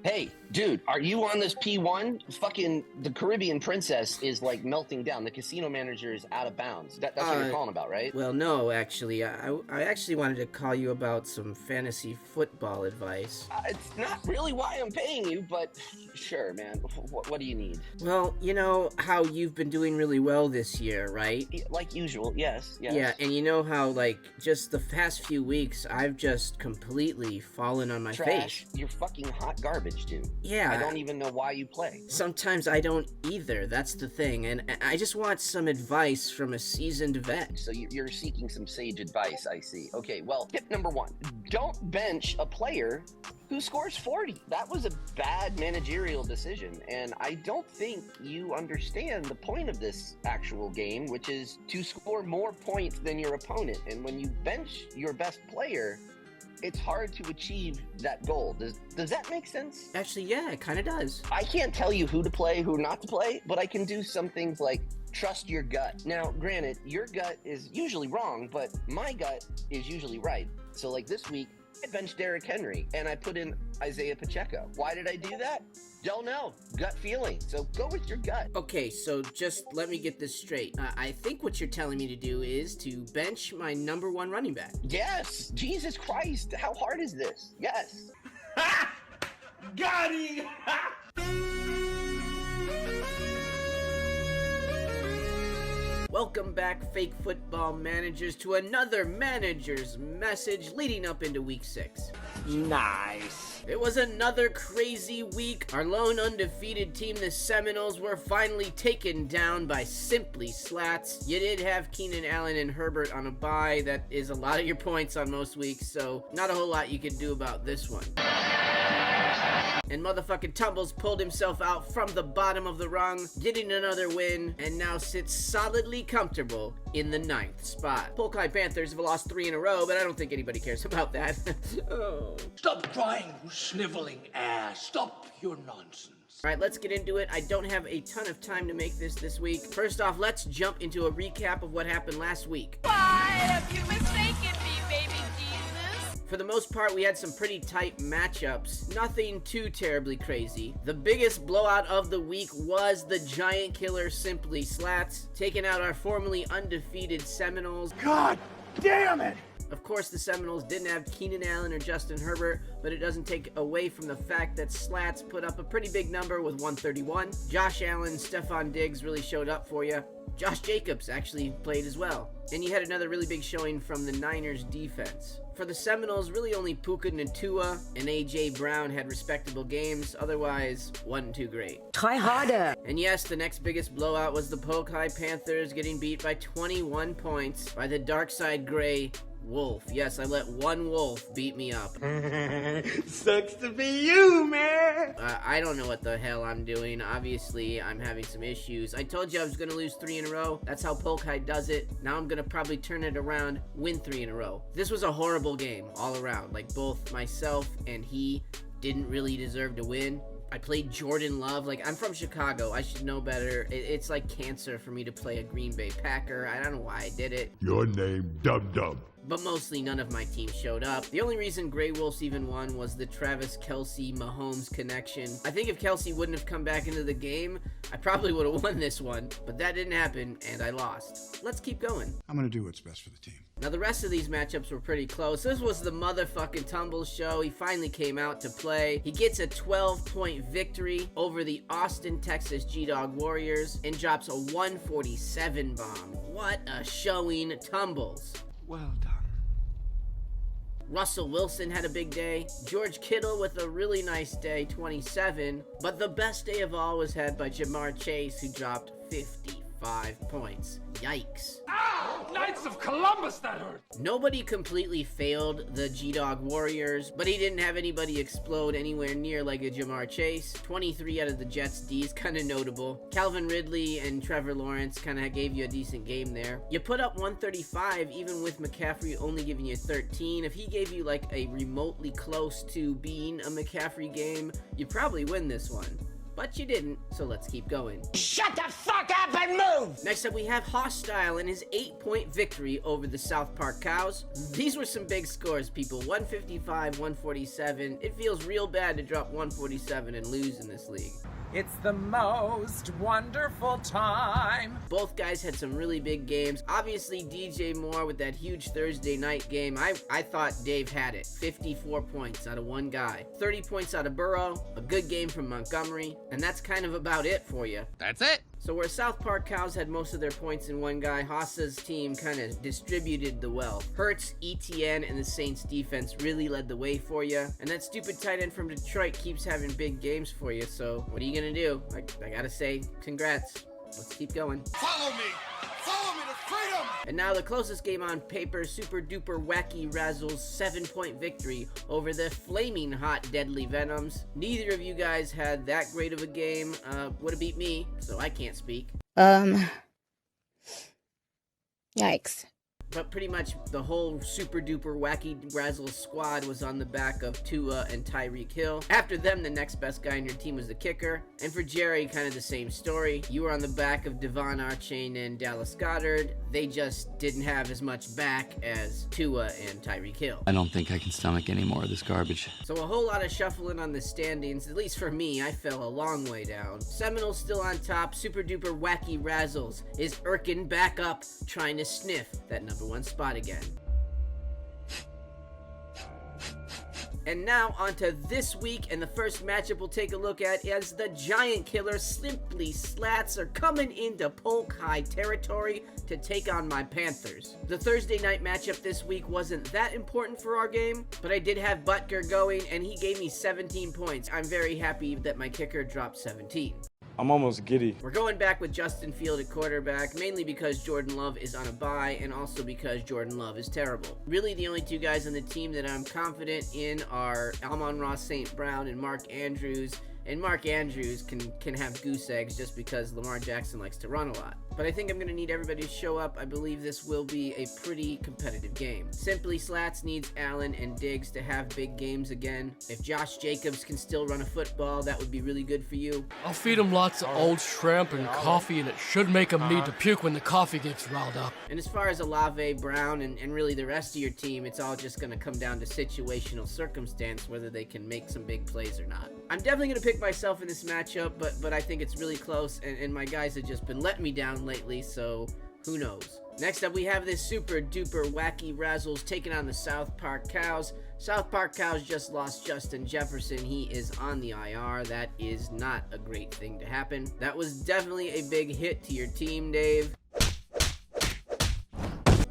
Hey, dude, are you on this P1? Fucking the Caribbean Princess is like melting down. The casino manager is out of bounds. That's what you're calling about, right? Well, no, actually. I actually wanted to call you about some fantasy football advice. It's not really why I'm paying you, but sure, man. What do you need? Well, you know how you've been doing really well this year, right? Like usual, yes. Yeah, and you know how, like, just the past few weeks, I've just completely fallen on my Trash. face. You're fucking hot garbage, dude. Yeah. I don't even know why you play. Sometimes I don't either, that's the thing, and I just want some advice from a seasoned vet. So you're seeking some sage advice, I see. Okay, well, tip number 1, don't bench a player who scores 40. That was a bad managerial decision, and I don't think you understand the point of this actual game, which is to score more points than your opponent. And when you bench your best player, it's hard to achieve that goal. Does that make sense? Actually, yeah, it kind of does. I can't tell you who to play, who not to play, but I can do some things like trust your gut. Now, granted, your gut is usually wrong, but my gut is usually right. So like this week, I benched Derrick Henry and I put in Isaiah Pacheco. Why did I do that? Don't know. Gut feeling. So go with your gut. Okay, so just let me get this straight. I think what you're telling me to do is to bench my number 1 running back. Yes. Jesus Christ. How hard is this? Yes. Got him! Welcome back, fake football managers, to another manager's message leading up into week 6. Nice. It was another crazy week. Our lone undefeated team, the Seminoles, were finally taken down by Simply Slats. You did have Keenan Allen and Herbert on a bye. That is a lot of your points on most weeks, so not a whole lot you can do about this one. And motherfucking Tumbles pulled himself out from the bottom of the rung, getting another win, and now sits solidly comfortable in the 9th spot. Polkai Panthers have lost 3 in a row, but I don't think anybody cares about that. Oh. Stop crying, you sniveling ass. Stop your nonsense. Alright, let's get into it. I don't have a ton of time to make this week. First off, let's jump into a recap of what happened last week. Why have you mistaken me, baby Jesus? For the most part, we had some pretty tight matchups. Nothing too terribly crazy. The biggest blowout of the week was the giant killer Simply Slats, taking out our formerly undefeated Seminoles. God damn it! Of course, the Seminoles didn't have Keenan Allen or Justin Herbert, but it doesn't take away from the fact that Slats put up a pretty big number with 131. Josh Allen, Stephon Diggs really showed up for you. Josh Jacobs actually played as well. And you had another really big showing from the Niners defense. For the Seminoles, really only Puka Nacua and A.J. Brown had respectable games. Otherwise, wasn't too great. Try harder. And yes, the next biggest blowout was the Polkai Panthers getting beat by 21 points by the Darkside Gray Wolf. Yes, I let one wolf beat me up. Sucks to be you, man. I don't know what the hell I'm doing. Obviously, I'm having some issues. I told you I was going to lose 3 in a row. That's how Polkai does it. Now I'm going to probably turn it around, win 3 in a row. This was a horrible game all around. Like, both myself and he didn't really deserve to win. I played Jordan Love. Like, I'm from Chicago. I should know better. It's like cancer for me to play a Green Bay Packer. I don't know why I did it. Your name, Dub Dub. But mostly none of my team showed up. The only reason Grey Wolves even won was the Travis Kelce Mahomes connection. I think if Kelce wouldn't have come back into the game, I probably would have won this one. But that didn't happen, and I lost. Let's keep going. I'm gonna do what's best for the team. Now, the rest of these matchups were pretty close. This was the motherfucking Tumbles show. He finally came out to play. He gets a 12-point victory over the Austin, Texas G-Dog Warriors and drops a 147 bomb. What a showing, Tumbles. Well done. Russell Wilson had a big day. George Kittle with a really nice day, 27. But the best day of all was had by Jamar Chase, who dropped 55 points. Yikes. Ow! Knights of Columbus, that hurt! Nobody completely failed the G-Dog Warriors, but he didn't have anybody explode anywhere near like a Jamar Chase. 23 out of the Jets D's, kind of notable. Calvin Ridley and Trevor Lawrence kind of gave you a decent game there. You put up 135 even with McCaffrey only giving you 13. If he gave you like a remotely close to being a McCaffrey game, you probably win this one. but you didn't, so let's keep going. Shut the fuck up and move! Next up, we have Hostile and his 8-point victory over the South Park Cows. These were some big scores, people. 155, 147. It feels real bad to drop 147 and lose in this league. It's the most wonderful time. Both guys had some really big games. Obviously, DJ Moore with that huge Thursday night game. I thought Dave had it. 54 points out of one guy. 30 points out of Burrow. A good game from Montgomery. And that's kind of about it for you. That's it. So where South Park Cows had most of their points in one guy, Haas's team kind of distributed the wealth. Hurts, ETN, and the Saints defense really led the way for you. And that stupid tight end from Detroit keeps having big games for you. So what are you going to do? I gotta say, congrats. Let's keep going. Follow me! Follow me to freedom! And now the closest game on paper, Super Duper Wacky Razzle's 7-point victory over the flaming hot Deadly Venoms. Neither of you guys had that great of a game. Would have beat me, so I can't speak. Yikes. But pretty much the whole Super Duper Wacky Razzle squad was on the back of Tua and Tyreek Hill. After them, the next best guy on your team was the kicker. And for Jerry, kind of the same story. You were on the back of Devon Archain and Dallas Goedert. They just didn't have as much back as Tua and Tyreek Hill. I don't think I can stomach any more of this garbage. So a whole lot of shuffling on the standings. At least for me, I fell a long way down. Seminoles still on top. Super Duper Wacky Razzles is Erkin back up, trying to sniff that number one spot again. And now onto this week, and the first matchup we'll take a look at is the Giant Killer Simply Slats are coming into Polk High territory to take on my Panthers. The Thursday night matchup this week wasn't that important for our game, but I did have Butker going, and he gave me 17 points. I'm very happy that my kicker dropped 17. I'm almost giddy. We're going back with Justin Field at quarterback, mainly because Jordan Love is on a bye and also because Jordan Love is terrible. Really, the only two guys on the team that I'm confident in are Amon-Ra St. Brown and Mark Andrews. And Mark Andrews can have goose eggs just because Lamar Jackson likes to run a lot. But I think I'm going to need everybody to show up. I believe this will be a pretty competitive game. Simply Slats needs Allen and Diggs to have big games again. If Josh Jacobs can still run a football, that would be really good for you. I'll feed him lots of old shrimp and coffee, and it should make him need to puke when the coffee gets riled up. And as far as Olave, Brown, and really the rest of your team, it's all just going to come down to situational circumstance, whether they can make some big plays or not. I'm definitely going to pick myself in this matchup, but I think it's really close, and my guys have just been letting me down lately, so who knows. Next up, we have this Super Duper Wacky Razzles taking on the South Park Cows. South Park Cows just lost Justin Jefferson. He is on the IR. That is not a great thing to happen. That was definitely a big hit to your team, Dave.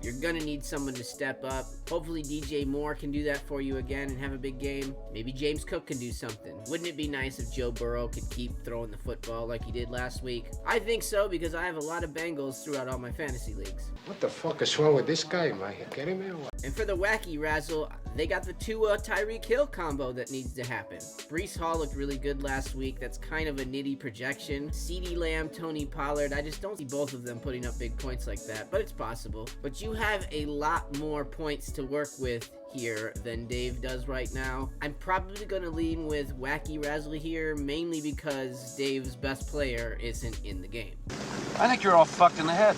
You're gonna need someone to step up. Hopefully DJ Moore can do that for you again and have a big game. Maybe James Cook can do something. Wouldn't it be nice if Joe Burrow could keep throwing the football like he did last week? I think so, because I have a lot of Bengals throughout all my fantasy leagues. What the fuck is wrong with this guy? Am I kidding me or what? And for the Wacky Razzle, they got the Tua Tyreek Hill combo that needs to happen. Breece Hall looked really good last week. That's kind of a nitty projection. CeeDee Lamb, Tony Pollard, I just don't see both of them putting up big points like that, but it's possible. But you have a lot more points to work with here than Dave does right now. I'm probably going to lean with Wacky Razzle here, mainly because Dave's best player isn't in the game. I think you're all fucked in the head.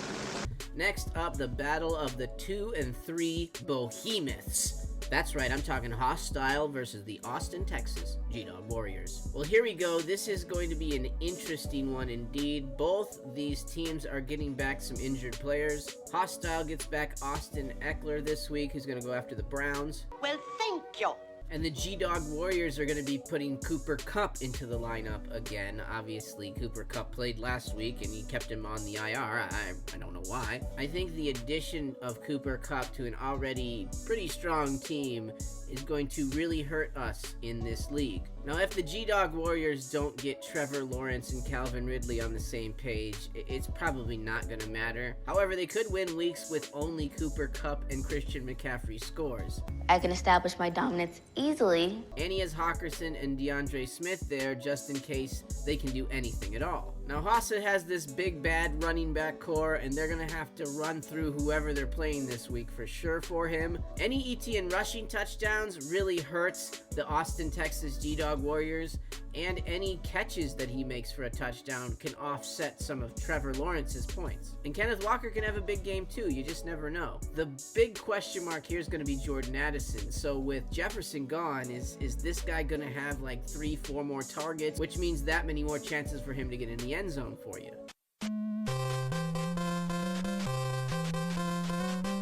Next up, the battle of the 2 and 3 Behemoths. That's right, I'm talking Hostile versus the Austin, Texas G-Dog Warriors. Well, here we go. This is going to be an interesting one indeed. Both these teams are getting back some injured players. Hostile gets back Austin Eckler this week, who's going to go after the Browns. Well, thank you. And the G-Dog Warriors are going to be putting Cooper Kupp into the lineup again. Obviously, Cooper Kupp played last week, and he kept him on the IR. I don't know why. I think the addition of Cooper Kupp to an already pretty strong team is going to really hurt us in this league. Now, if the G-Dog Warriors don't get Trevor Lawrence and Calvin Ridley on the same page, it's probably not going to matter. However, they could win weeks with only Cooper Kupp and Christian McCaffrey scores. I can establish my dominance easily. And he has Hawkinson and DeAndre Smith there just in case they can do anything at all. Now, Hossa has this big, bad running back core, and they're going to have to run through whoever they're playing this week for sure for him. Any ET and rushing touchdowns really hurts the Austin, Texas G-Dog Warriors, and any catches that he makes for a touchdown can offset some of Trevor Lawrence's points. And Kenneth Walker can have a big game too, you just never know. The big question mark here is going to be Jordan Addison. So with Jefferson gone, is this guy going to have like 3-4 more targets, which means that many more chances for him to get in the end zone for you?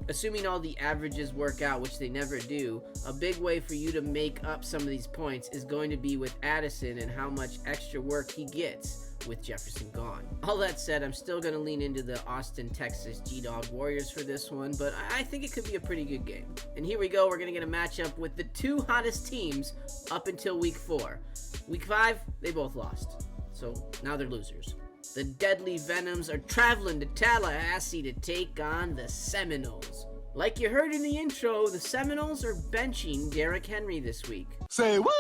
Assuming all the averages work out, which they never do, a big way for you to make up some of these points is going to be with Addison and how much extra work he gets with Jefferson gone. All that said, I'm still going to lean into the Austin, Texas G-Dog Warriors for this one, but I think it could be a pretty good game. And here we go, we're going to get a matchup with the two hottest teams up until week 4. Week 5, they both lost, so now they're losers. The Deadly Venoms are traveling to Tallahassee to take on the Seminoles. Like you heard in the intro, the Seminoles are benching Derrick Henry this week. Say what?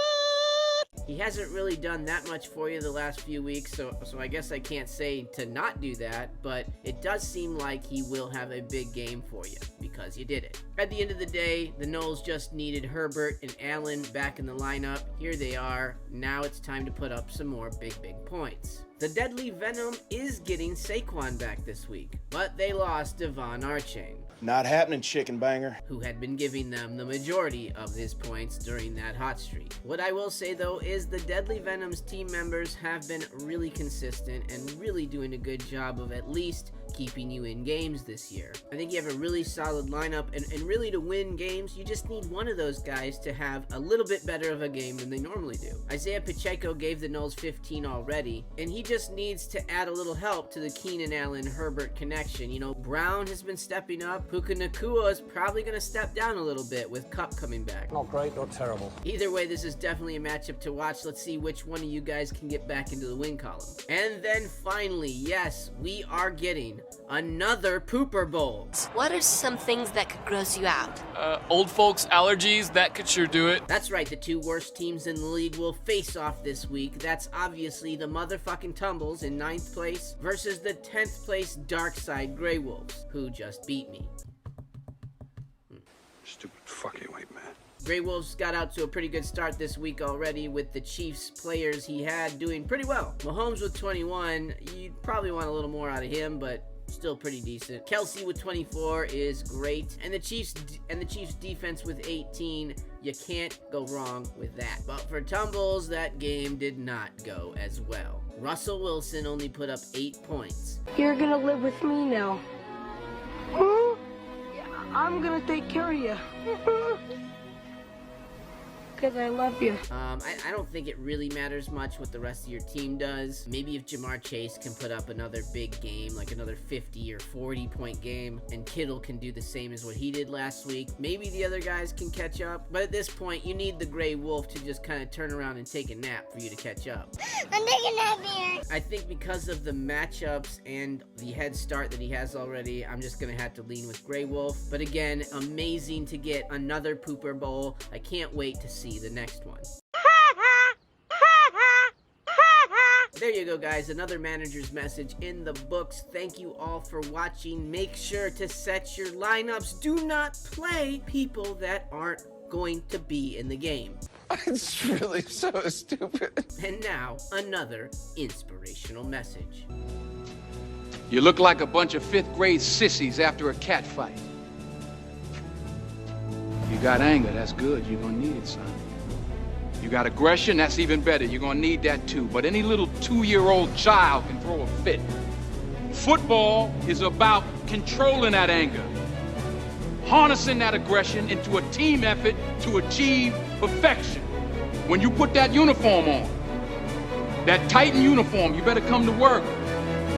He hasn't really done that much for you the last few weeks, so I guess I can't say to not do that, but it does seem like he will have a big game for you because you did it. At the end of the day, the Noles just needed Herbert and Allen back in the lineup. Here they are. Now it's time to put up some more big points. The Deadly Venom is getting Saquon back this week, but they lost Devon Archain. Not happening, chicken banger. Who had been giving them the majority of his points during that hot streak. What I will say though is the Deadly Venom's team members have been really consistent and really doing a good job of at least keeping you in games this year. I think you have a really solid lineup, and really to win games, you just need one of those guys to have a little bit better of a game than they normally do. Isaiah Pacheco gave the Noles 15 already, and he just needs to add a little help to the Keenan Allen-Herbert connection. You know, Brown has been stepping up. Puka Nacua is probably going to step down a little bit with Kupp coming back. Not great, not terrible. Either way, this is definitely a matchup to watch. Let's see which one of you guys can get back into the win column. And then finally, yes, we are getting another Pooper Bowl. What are some things that could gross you out? Old folks' allergies, that could sure do it. That's right, the two worst teams in the league will face off this week. That's obviously the motherfucking Tumbles in 9th place versus the 10th place Dark Side Grey Wolves, who just beat me. Stupid fucking white man. Grey Wolves got out to a pretty good start this week already with the Chiefs players he had doing pretty well. Mahomes with 21, you'd probably want a little more out of him, but still pretty decent. Kelsey with 24 is great, and the Chiefs defense with 18, you can't go wrong with that. But for Tumbles, that game did not go as well. Russell Wilson only put up 8 points. You're gonna live with me now. Huh? I'm gonna take care of you. Because I love you. I don't think it really matters much what the rest of your team does. Maybe if Jamar Chase can put up another big game, like another 50 or 40 point game, and Kittle can do the same as what he did last week, maybe the other guys can catch up. But at this point, you need the Grey Wolf to just kind of turn around and take a nap for you to catch up. I'm taking a nap here. I think because of the matchups and the head start that he has already, I'm just going to have to lean with Grey Wolf. But again, amazing to get another Pooper Bowl. I can't wait to see the next one. There you go, guys. Another manager's message in the books. Thank you all for watching. Make sure to set your lineups. Do not play people that aren't going to be in the game. It's really so stupid. And now, another inspirational message. You look like a bunch of 5th grade sissies after a cat fight. You got anger, that's good. You're gonna need it, son. You got aggression, that's even better. You're gonna need that too. But any little 2-year-old child can throw a fit. Football is about controlling that anger, harnessing that aggression into a team effort to achieve perfection. When you put that uniform on, that Titan uniform, you better come to work